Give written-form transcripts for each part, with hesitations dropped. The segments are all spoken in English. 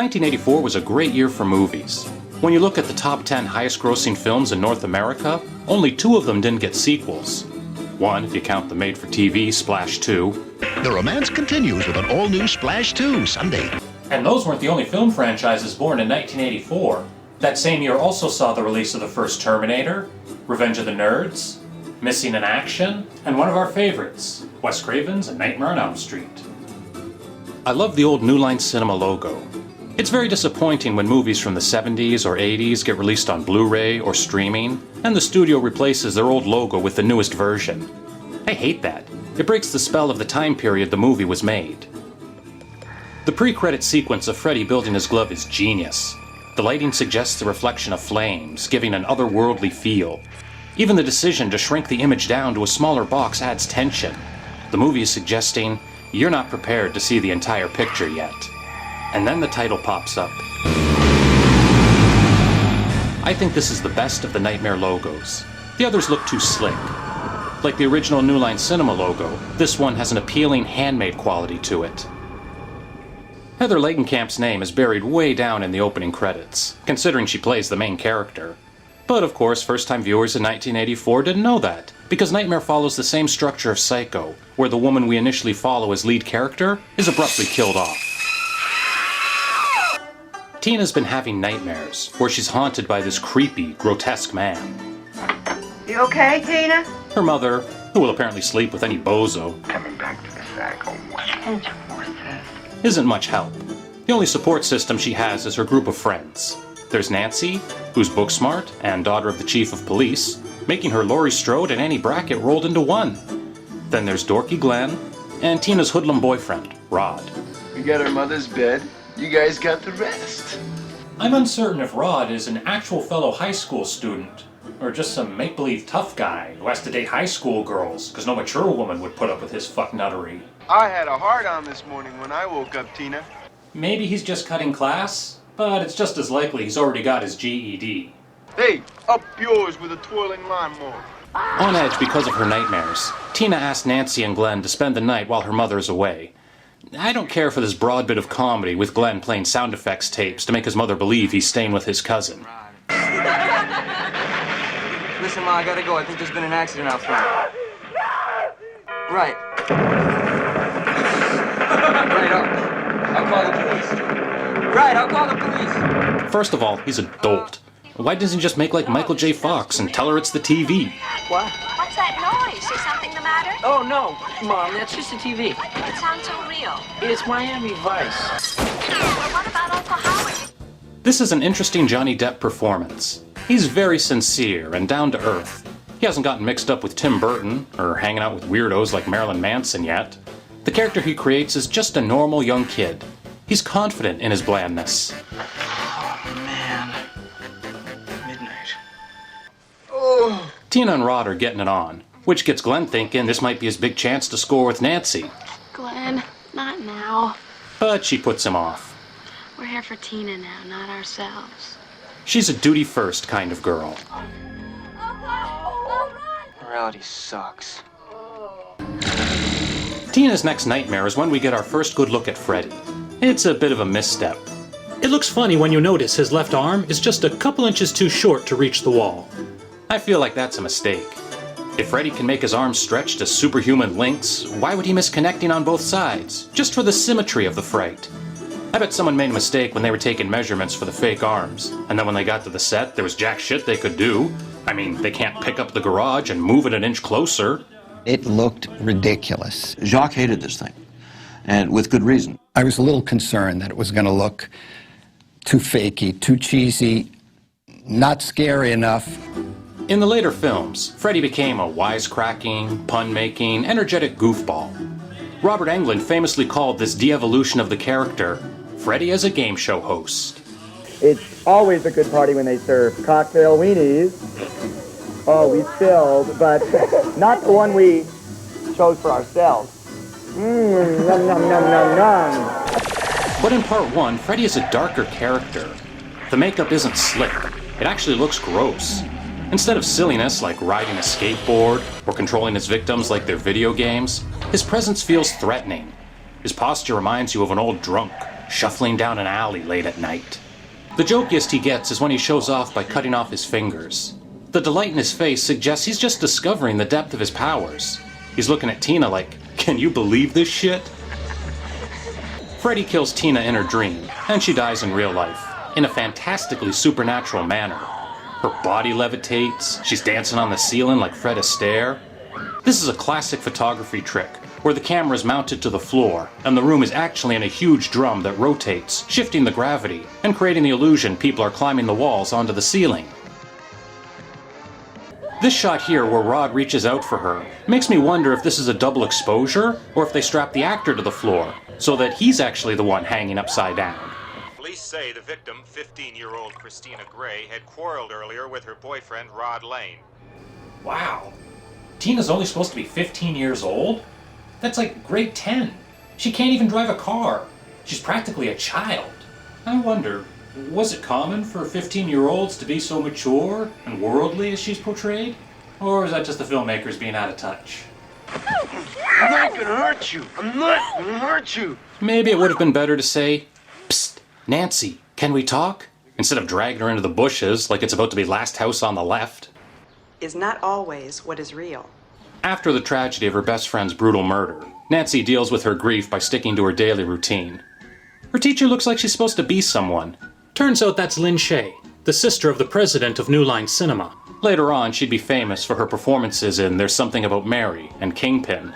1984 was a great year for movies. When you look at the top 10 highest-grossing films in North America, only 2 of them didn't get sequels. One, if you count the made-for-TV Splash 2. The romance continues with an all-new Splash 2 Sunday. And those weren't the only film franchises born in 1984. That same year also saw the release of the first Terminator, Revenge of the Nerds, Missing in Action, and one of our favorites, Wes Craven's A Nightmare on Elm Street. I love the old New Line Cinema logo. It's very disappointing when movies from the 70s or 80s get released on Blu-ray or streaming, and the studio replaces their old logo with the newest version. I hate that. It breaks the spell of the time period the movie was made. The pre-credit sequence of Freddy building his glove is genius. The lighting suggests the reflection of flames, giving an otherworldly feel. Even the decision to shrink the image down to a smaller box adds tension. The movie is suggesting you're not prepared to see the entire picture yet. And then the title pops up. I think this is the best of the Nightmare logos. The others look too slick. Like the original New Line Cinema logo, this one has an appealing handmade quality to it. Heather Langenkamp's name is buried way down in the opening credits, considering she plays the main character. But of course, first-time viewers in 1984 didn't know that, because Nightmare follows the same structure of Psycho, where the woman we initially follow as lead character is abruptly killed off. Tina's been having nightmares, where she's haunted by this creepy, grotesque man. You okay, Tina? Her mother, who will apparently sleep with any bozo, Coming back to the sack, oh, what? isn't much help. The only support system she has is her group of friends. There's Nancy, who's book smart and daughter of the chief of police, making her Laurie Strode and Annie Brackett rolled into one. Then there's dorky Glenn, and Tina's hoodlum boyfriend, Rod. We got our mother's bed. You guys got the rest. I'm uncertain if Rod is an actual fellow high school student, or just some make-believe tough guy who has to date high school girls, because no mature woman would put up with his fucknuttery. I had a hard-on this morning when I woke up, Tina. Maybe he's just cutting class, but it's just as likely he's already got his GED. Hey, up yours with a twirling lawnmower. On edge because of her nightmares, Tina asked Nancy and Glenn to spend the night while her mother is away. I don't care for this broad bit of comedy with Glenn playing sound effects tapes to make his mother believe he's staying with his cousin. Listen, Ma, I gotta go. I think there's been an accident out front. Right. I'll call the police. Right, I'll call the police. First of all, he's a dolt. Why doesn't he just make like Michael J. Fox and tell her it's the TV? What? What's that noise? Is something the matter? Oh, no, Mom, that's just the TV. It sounds so real. It's Miami Vice. Well, what about Uncle Howard? This is an interesting Johnny Depp performance. He's very sincere and down to earth. He hasn't gotten mixed up with Tim Burton or hanging out with weirdos like Marilyn Manson yet. The character he creates is just a normal young kid. He's confident in his blandness. Oh, man. Midnight. Oh. Tina and Rod are getting it on, which gets Glenn thinking this might be his big chance to score with Nancy. Glenn, not now. But she puts him off. We're here for Tina now, not ourselves. She's a duty-first kind of girl. Morality sucks. Tina's next nightmare is when we get our first good look at Freddy. It's a bit of a misstep. It looks funny when you notice his left arm is just a couple inches too short to reach the wall. I feel like that's a mistake. If Freddy can make his arms stretch to superhuman lengths, why would he miss connecting on both sides? Just for the symmetry of the fright. I bet someone made a mistake when they were taking measurements for the fake arms, and then when they got to the set, there was jack shit they could do. I mean, they can't pick up the garage and move it an inch closer. It looked ridiculous. Jacques hated this thing, and with good reason. I was a little concerned that it was going to look too fakey, too cheesy, not scary enough. In the later films, Freddy became a wisecracking, pun-making, energetic goofball. Robert Englund famously called this de-evolution of the character Freddy as a game show host. It's always a good party when they serve cocktail weenies. Oh, we spilled, but not the one we chose for ourselves. Mmm, num num num num num. But in part 1, Freddy is a darker character. The makeup isn't slick. It actually looks gross. Instead of silliness like riding a skateboard or controlling his victims like they're video games, his presence feels threatening. His posture reminds you of an old drunk, shuffling down an alley late at night. The jokiest he gets is when he shows off by cutting off his fingers. The delight in his face suggests he's just discovering the depth of his powers. He's looking at Tina like, can you believe this shit? Freddy kills Tina in her dream, and she dies in real life, in a fantastically supernatural manner. Her body levitates, she's dancing on the ceiling like Fred Astaire. This is a classic photography trick, where the camera is mounted to the floor, and the room is actually in a huge drum that rotates, shifting the gravity, and creating the illusion people are climbing the walls onto the ceiling. This shot here, where Rod reaches out for her, makes me wonder if this is a double exposure, or if they strap the actor to the floor, so that he's actually the one hanging upside down. Police say the victim, 15-year-old Christina Gray, had quarreled earlier with her boyfriend, Rod Lane. Wow. Tina's only supposed to be 15 years old? That's like grade 10. She can't even drive a car. She's practically a child. I wonder, was it common for 15-year-olds to be so mature and worldly as she's portrayed? Or is that just the filmmakers being out of touch? I'm not gonna hurt you. I'm not gonna hurt you. Maybe it would have been better to say, "Psst, Nancy, can we talk?" Instead of dragging her into the bushes like it's about to be Last House on the Left. Is not always what is real. After the tragedy of her best friend's brutal murder, Nancy deals with her grief by sticking to her daily routine. Her teacher looks like she's supposed to be someone. Turns out that's Lynn Shay, the sister of the president of New Line Cinema. Later on, she'd be famous for her performances in There's Something About Mary and Kingpin.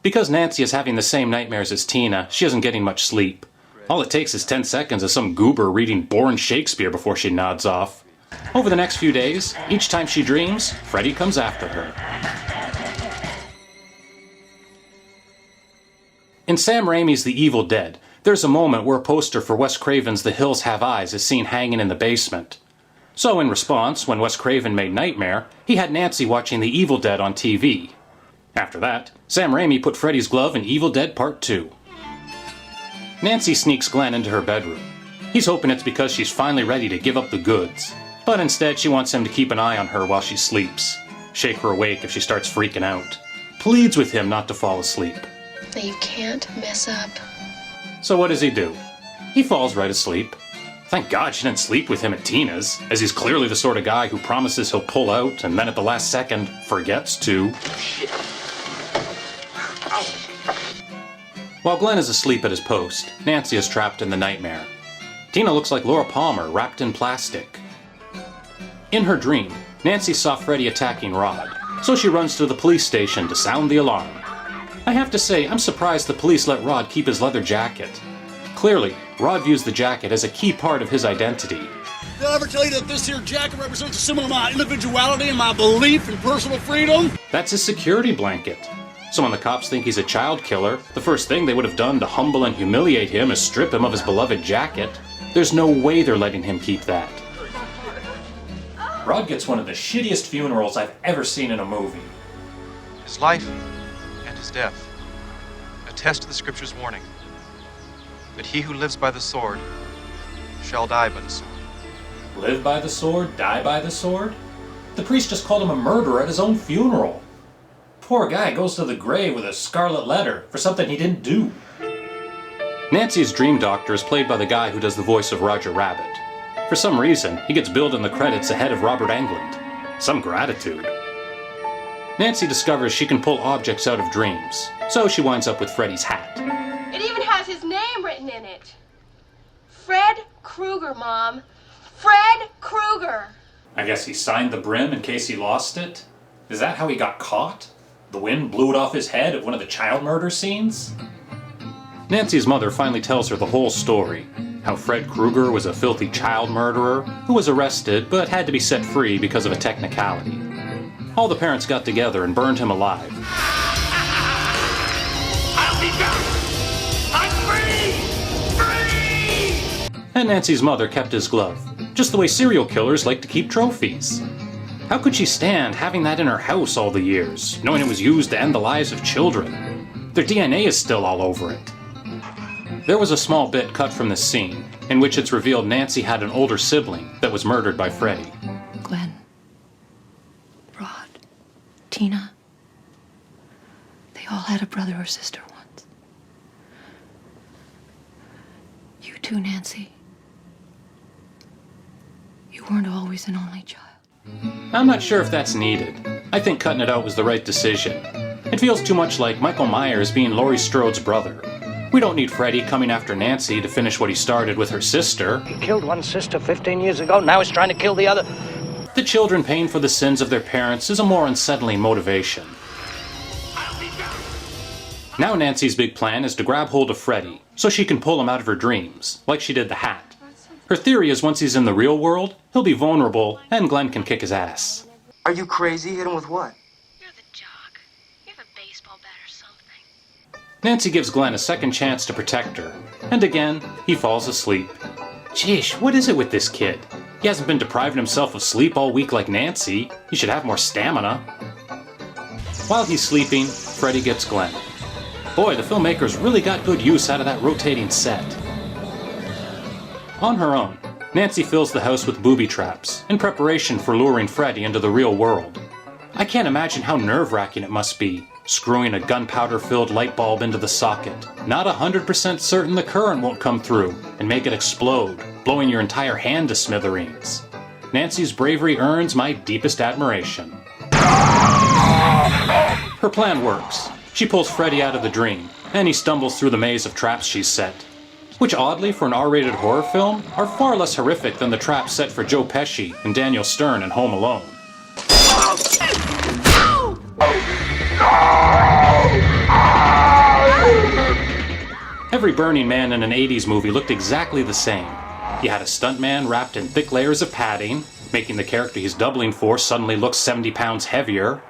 Because Nancy is having the same nightmares as Tina, she isn't getting much sleep. All it takes is 10 seconds of some goober reading boring Shakespeare before she nods off. Over the next few days, each time she dreams, Freddy comes after her. In Sam Raimi's The Evil Dead, there's a moment where a poster for Wes Craven's The Hills Have Eyes is seen hanging in the basement. So in response, when Wes Craven made Nightmare, he had Nancy watching The Evil Dead on TV. After that, Sam Raimi put Freddy's glove in Evil Dead Part 2. Nancy sneaks Glenn into her bedroom. He's hoping it's because she's finally ready to give up the goods. But instead she wants him to keep an eye on her while she sleeps. Shake her awake if she starts freaking out. Pleads with him not to fall asleep. You can't mess up. So what does he do? He falls right asleep. Thank God she didn't sleep with him at Tina's, as he's clearly the sort of guy who promises he'll pull out and then at the last second forgets to. While Glenn is asleep at his post, Nancy is trapped in the nightmare. Tina looks like Laura Palmer wrapped in plastic. In her dream, Nancy saw Freddy attacking Rod, so she runs to the police station to sound the alarm. I have to say, I'm surprised the police let Rod keep his leather jacket. Clearly, Rod views the jacket as a key part of his identity. Did I ever tell you that this here jacket represents a symbol of my individuality and my belief in personal freedom? That's his security blanket. So when the cops think he's a child killer, the first thing they would have done to humble and humiliate him is strip him of his beloved jacket. There's no way they're letting him keep that. Rod gets one of the shittiest funerals I've ever seen in a movie. His life and his death attest to the Scripture's warning that he who lives by the sword shall die by the sword. Live by the sword, die by the sword? The priest just called him a murderer at his own funeral. Poor guy goes to the grave with a scarlet letter for something he didn't do. Nancy's dream doctor is played by the guy who does the voice of Roger Rabbit. For some reason, he gets billed in the credits ahead of Robert Englund. Some gratitude. Nancy discovers she can pull objects out of dreams, so she winds up with Freddy's hat. It even has his name written in it. Fred Krueger, Mom. Fred Krueger. I guess he signed the brim in case he lost it? Is that how he got caught? The wind blew it off his head at one of the child murder scenes? Nancy's mother finally tells her the whole story. How Fred Krueger was a filthy child murderer who was arrested but had to be set free because of a technicality. All the parents got together and burned him alive. I'll be back! I'm free! Free! And Nancy's mother kept his glove, just the way serial killers like to keep trophies. How could she stand having that in her house all the years, knowing it was used to end the lives of children? Their DNA is still all over it. There was a small bit cut from this scene, in which it's revealed Nancy had an older sibling that was murdered by Freddy. Glenn. Rod. Tina. They all had a brother or sister once. too, Nancy. You weren't always an only child. I'm not sure if that's needed. I think cutting it out was the right decision. It feels too much like Michael Myers being Laurie Strode's brother. We don't need Freddy coming after Nancy to finish what he started with her sister. He killed one sister 15 years ago, now he's trying to kill the other. The children paying for the sins of their parents is a more unsettling motivation. Now Nancy's big plan is to grab hold of Freddy, so she can pull him out of her dreams, like she did the Hat. Her theory is once he's in the real world, he'll be vulnerable, and Glenn can kick his ass. Are you crazy? Hit him with what? You're the jock. You have a baseball bat or something. Nancy gives Glenn a second chance to protect her, and again, he falls asleep. Jeesh, what is it with this kid? He hasn't been depriving himself of sleep all week like Nancy. He should have more stamina. While he's sleeping, Freddy gets Glenn. Boy, the filmmakers really got good use out of that rotating set. On her own, Nancy fills the house with booby traps in preparation for luring Freddy into the real world. I can't imagine how nerve-wracking it must be, screwing a gunpowder-filled light bulb into the socket, not 100% certain the current won't come through and make it explode, blowing your entire hand to smithereens. Nancy's bravery earns my deepest admiration. Her plan works. She pulls Freddy out of the dream, and he stumbles through the maze of traps she's set, which oddly for an R-rated horror film are far less horrific than the traps set for Joe Pesci and Daniel Stern in Home Alone. Every Burning Man in an 80s movie looked exactly the same. You had a stuntman wrapped in thick layers of padding, making the character he's doubling for suddenly look 70 pounds heavier.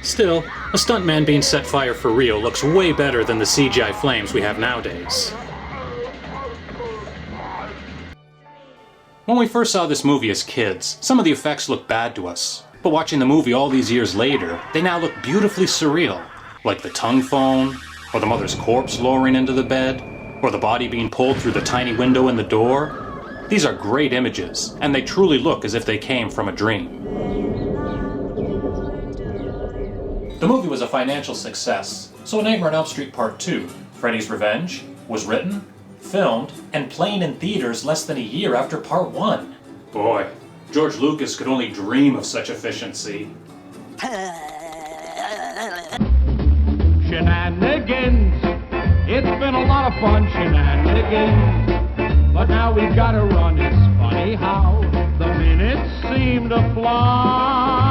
Still, a stuntman being set fire for real looks way better than the CGI flames we have nowadays. When we first saw this movie as kids, some of the effects looked bad to us. But watching the movie all these years later, they now look beautifully surreal. Like the tongue phone, or the mother's corpse lowering into the bed, or the body being pulled through the tiny window in the door. These are great images, and they truly look as if they came from a dream. The movie was a financial success, so A Nightmare on Elm Street Part 2, Freddy's Revenge, was written, filmed, and playing in theaters less than a year after Part 1. Boy, George Lucas could only dream of such efficiency. Shenanigans! It's been a lot of fun, shenanigans. But now we've got to run. It's funny how the minutes seem to fly.